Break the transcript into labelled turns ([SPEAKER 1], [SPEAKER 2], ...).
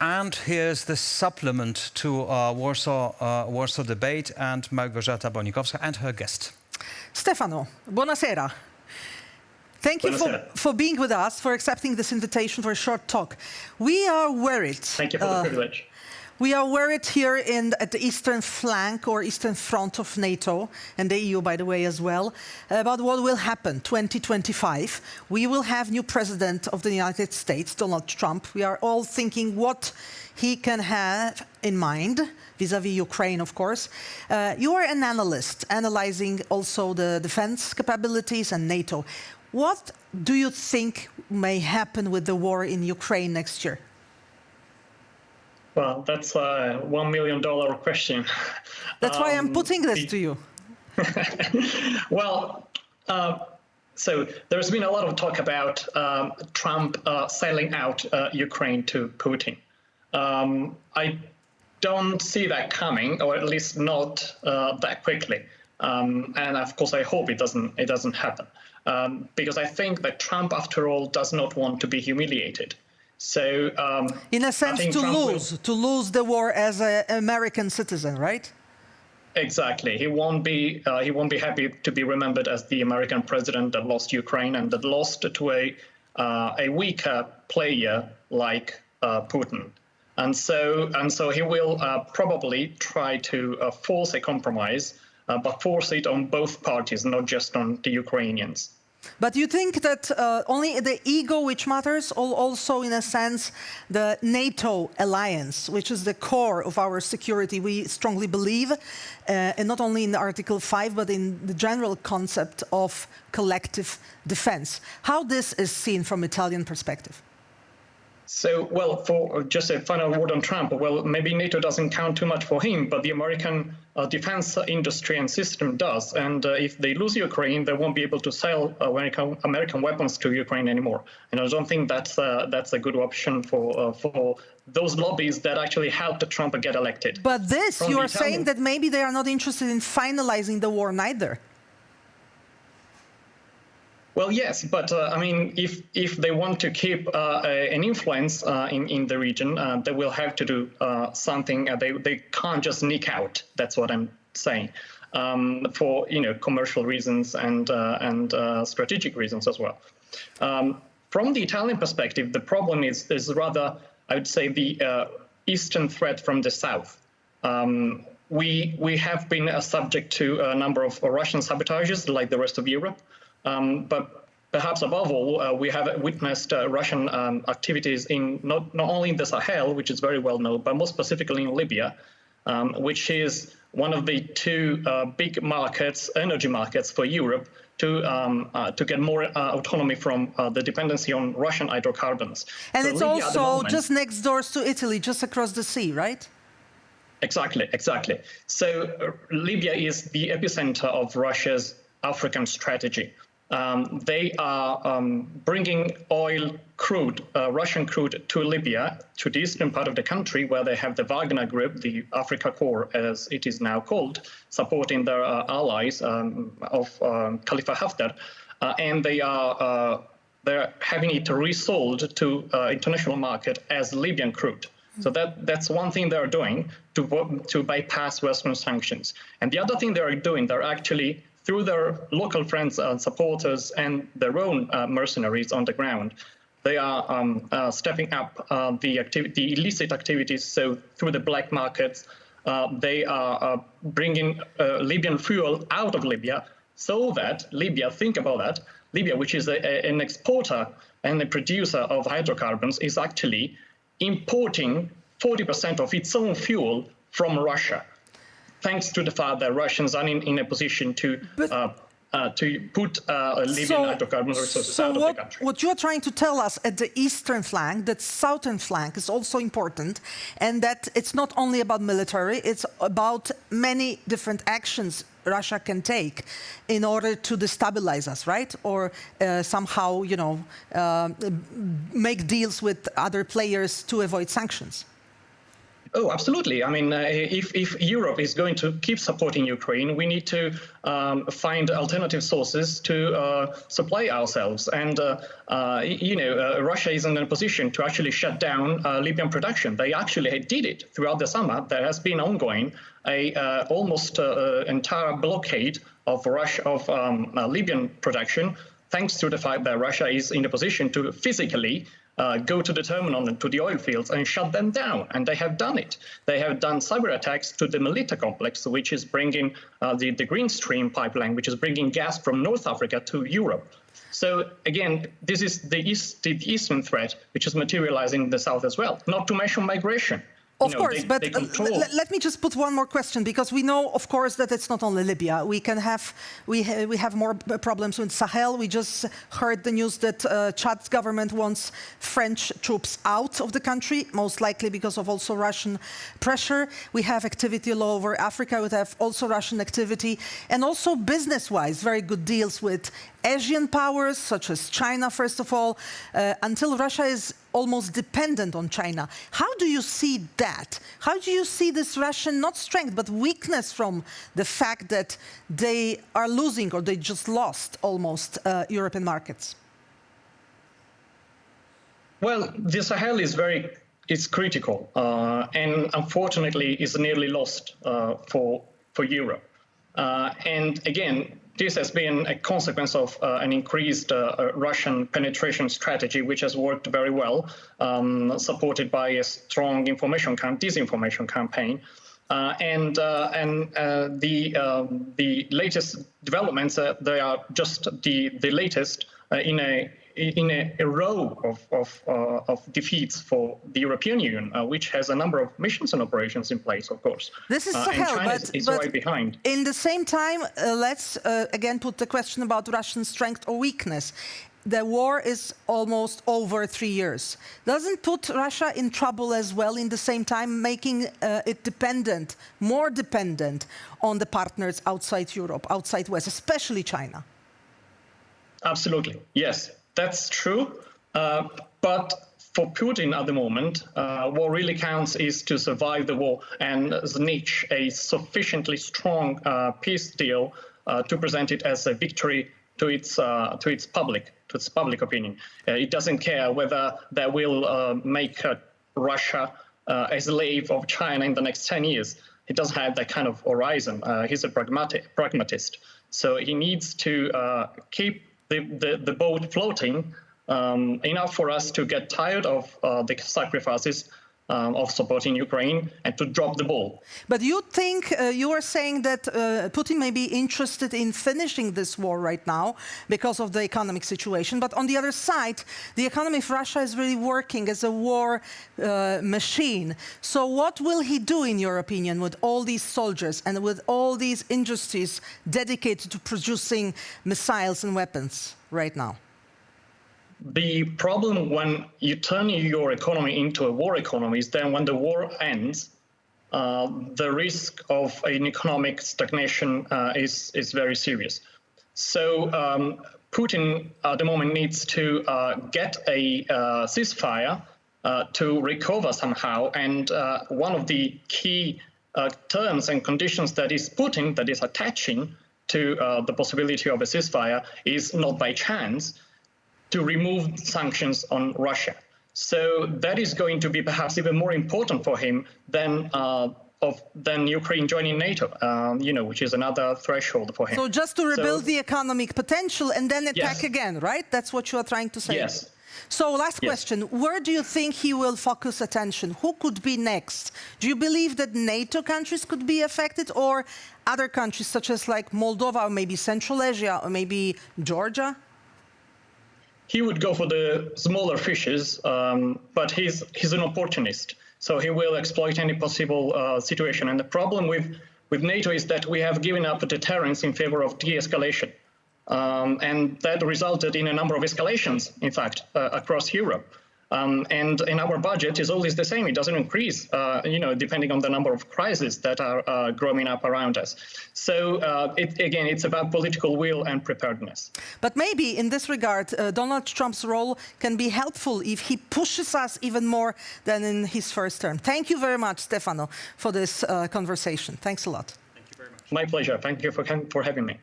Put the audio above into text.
[SPEAKER 1] And here's the supplement to Warsaw Debate and Małgorzata Bonikowska and her guest.
[SPEAKER 2] Stefano, buonasera. Thank you for being with us, for accepting this invitation for a short talk. We are worried.
[SPEAKER 3] Thank you for the privilege.
[SPEAKER 2] We are worried here at the eastern flank or eastern front of NATO, and the EU, by the way, as well, about what will happen 2025. We will have new president of the United States, Donald Trump. We are all thinking what he can have in mind, vis-à-vis Ukraine, of course. You are an analyst, analyzing also the defense capabilities and NATO. What do you think may happen with the war in Ukraine next year?
[SPEAKER 3] Well, that's a $1 million question.
[SPEAKER 2] That's why I'm putting this to you.
[SPEAKER 3] Well, so there's been a lot of talk about Trump selling out Ukraine to Putin. I don't see that coming, or at least not that quickly. And of course, I hope it doesn't happen, because I think that Trump, after all, does not want to be humiliated. So,
[SPEAKER 2] in a sense, to lose the war as an American citizen, right?
[SPEAKER 3] Exactly. He won't be happy to be remembered as the American president that lost Ukraine and that lost to a weaker player like Putin. And so he will probably try to force a compromise, but force it on both parties, not just on the Ukrainians.
[SPEAKER 2] But you think that only the ego which matters, or also, in a sense, the NATO alliance, which is the core of our security, we strongly believe, and not only in Article 5, but in the general concept of collective defense. How this is seen from Italian perspective?
[SPEAKER 3] So, well, for just a final word on Trump, well, maybe NATO doesn't count too much for him, but the American defense industry and system does. And if they lose Ukraine, they won't be able to sell American weapons to Ukraine anymore. And I don't think that's a good option for those lobbies that actually helped Trump get elected.
[SPEAKER 2] But this, you are saying that maybe they are not interested in finalizing the war neither.
[SPEAKER 3] Well, yes, but I mean, if they want to keep an influence in the region, they will have to do something. They can't just sneak out. That's what I'm saying, for commercial reasons and strategic reasons as well. From the Italian perspective, the problem is rather, I would say, the eastern threat from the south. We have been subject to a number of Russian sabotages, like the rest of Europe. But perhaps above all, we have witnessed Russian activities in not only in the Sahel, which is very well known, but more specifically in Libya, which is one of the two big markets, energy markets for Europe, to get more autonomy from the dependency on Russian hydrocarbons.
[SPEAKER 2] And
[SPEAKER 3] so
[SPEAKER 2] it's
[SPEAKER 3] Libya,
[SPEAKER 2] also just next door to Italy, just across the sea, right?
[SPEAKER 3] Exactly. So Libya is the epicenter of Russia's African strategy. They are bringing Russian crude to Libya, to the eastern part of the country, where they have the Wagner Group, the Africa Corps, as it is now called, supporting their allies of Khalifa Haftar, and they're having it resold to international market as Libyan crude. So that's one thing they're doing to bypass Western sanctions. And the other thing they're doing, they're actually, through their local friends and supporters and their own mercenaries on the ground, they are stepping up the illicit activities. So through the black markets, they are bringing Libyan fuel out of Libya, so that Libya, think about that, Libya, which is an exporter and a producer of hydrocarbons, is actually importing 40% of its own fuel from Russia, thanks to the fact that Russians are in a position to put Libyan hydrocarbon resources out of the country.
[SPEAKER 2] What you're trying to tell us at the eastern flank, that southern flank is also important, and that it's not only about military, it's about many different actions Russia can take in order to destabilize us, right? Or somehow, make deals with other players to avoid sanctions.
[SPEAKER 3] Oh, absolutely. I mean, if Europe is going to keep supporting Ukraine, we need to find alternative sources to supply ourselves. And, Russia isn't in a position to actually shut down Libyan production. They actually did it throughout the summer. There has been ongoing almost entire blockade of Libyan production, thanks to the fact that Russia is in a position to physically go to the terminal and to the oil fields and shut them down. And they have done it. They have done cyber attacks to the Melita complex, which is bringing the Green Stream pipeline, which is bringing gas from North Africa to Europe. So again, this is the eastern threat, which is materializing in the south as well, not to mention migration.
[SPEAKER 2] Of course, but let me just put one more question, because we know, of course, that it's not only Libya. We have more problems with Sahel. We just heard the news that Chad's government wants French troops out of the country, most likely because of also Russian pressure. We have activity all over Africa. We have also Russian activity, and also business-wise, very good deals with Asian powers, such as China, first of all, until Russia is almost dependent on China. How do you see that? How do you see this Russian, not strength, but weakness from the fact that they are losing, or they just lost almost European markets?
[SPEAKER 3] Well, the Sahel is critical, and unfortunately is nearly lost for Europe. And again, this has been a consequence of an increased Russian penetration strategy, which has worked very well, supported by a strong disinformation campaign. The latest developments, they are just the latest in a row of defeats for the European Union, which has a number of missions and operations in place, of course.
[SPEAKER 2] This is Sahel,
[SPEAKER 3] and China is right behind.
[SPEAKER 2] In the same time, let's again put the question about Russian strength or weakness. The war is almost over 3 years. Doesn't put Russia in trouble as well, in the same time, making it more dependent on the partners outside Europe, outside West, especially China? Absolutely,
[SPEAKER 3] yes. That's true, but for Putin at the moment, what really counts is to survive the war and niche a sufficiently strong peace deal to present it as a victory to its public opinion. It doesn't care whether that will make Russia a slave of China in the next 10 years. He doesn't have that kind of horizon. He's a pragmatist, so he needs to keep the boat floating enough for us to get tired of the sacrifices of supporting Ukraine and to drop the ball.
[SPEAKER 2] But you think, you are saying that Putin may be interested in finishing this war right now because of the economic situation. But on the other side, the economy of Russia is really working as a war machine. So what will he do, in your opinion, with all these soldiers and with all these industries dedicated to producing missiles and weapons right now?
[SPEAKER 3] The problem when you turn your economy into a war economy is then when the war ends, the risk of an economic stagnation is very serious. So Putin at the moment needs to get a ceasefire to recover somehow. And one of the key terms and conditions that is attaching to the possibility of a ceasefire is not by chance to remove sanctions on Russia. So that is going to be perhaps even more important for him than Ukraine joining NATO, which is another threshold for him.
[SPEAKER 2] So just to rebuild the economic potential and then attack again, right? That's what you are trying to say?
[SPEAKER 3] Yes.
[SPEAKER 2] So last question, where do you think he will focus attention? Who could be next? Do you believe that NATO countries could be affected, or other countries such as like Moldova, or maybe Central Asia, or maybe Georgia?
[SPEAKER 3] He would go for the smaller fishes, but he's an opportunist. So he will exploit any possible situation. And the problem with NATO is that we have given up deterrence in favor of de-escalation. And that resulted in a number of escalations, in fact, across Europe. And in our budget is always the same. It doesn't increase, depending on the number of crises that are growing up around us. So again, it's about political will and preparedness.
[SPEAKER 2] But maybe in this regard, Donald Trump's role can be helpful if he pushes us even more than in his first term. Thank you very much, Stefano, for this conversation. Thanks a lot.
[SPEAKER 3] Thank you very much. My pleasure. Thank you for having me.